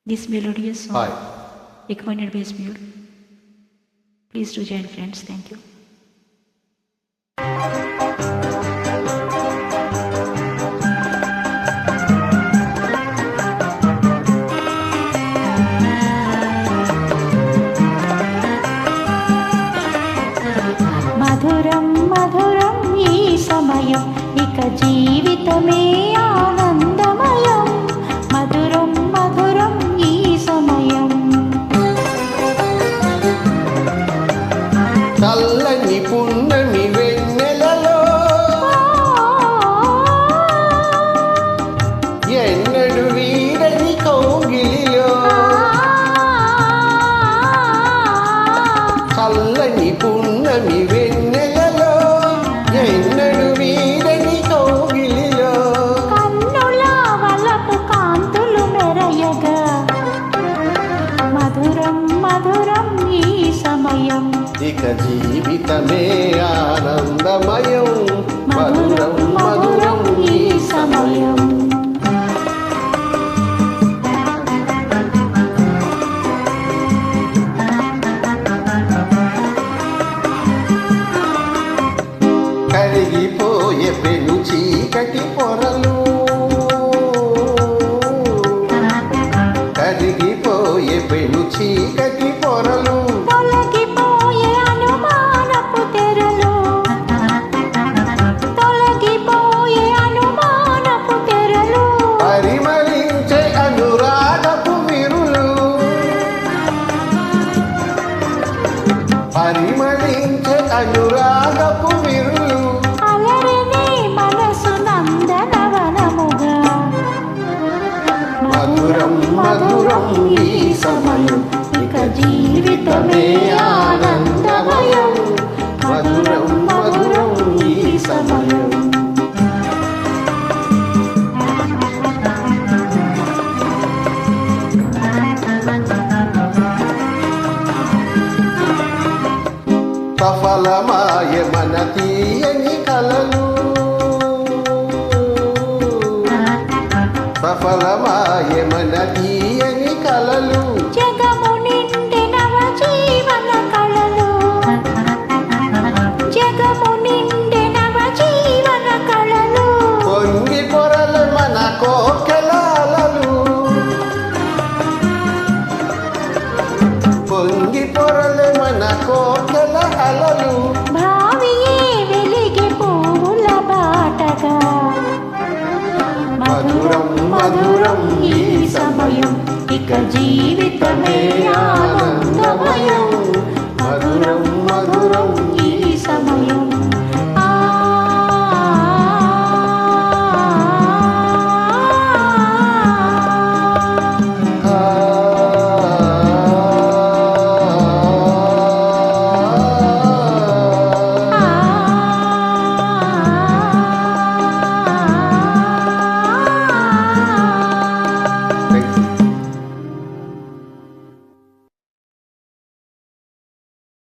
this melodious song. Hi. Accompanied by mute. Please do join, friends. Thank you. మధురం మధురం ఈ సమయం ఇక జీవితమే ఆనందమయం మధురం మధురం ఈ సమయం చల్లని పున్నమి వెన్నెలలో ఎన్నడు వీడని కౌగిలిలో చల్లని పున్నమి వెన్నెలలో ఎన్నడు వీడని కౌగిలిలో కన్నుల వలపు కాంతులు మెరయగా మధురం మధురం ఈ సమయం ఇక జీవితమే ఆనందమయం మధురం మధురం ఈ సమయం కరిగిపోయే పెను చీకటి పొరలు కరిగిపోయే పెను చీకటి పొరలు తొలగిపోయే అనుమానపు తెరలు తొలగిపోయే అనుమానపు తెరలు పరిమళించే అనురాగపు విరులు పరిమళించే అనురాగపు విరులు అలరిని మనసు నందనవనముగా మధురం మధురం ఈ సమయం ఇక జీవితమే ఆనందమయం మధురం మధురం ఈ సమయం సఫలమాయ మన తీయని కలలు సఫలమాయ మన తీయని కలలు జగము నిండినవ జీవన కళలు జగము నిండినవ జీవన కళలు పొంగి పొరల మన కోకెలాలలు పొంగి పొరల మన కోకెల అలలు భావియే వెలిగి పువ్వుల బాటగా మధురం మధురం ఈ సమయం ఇక జీవితమే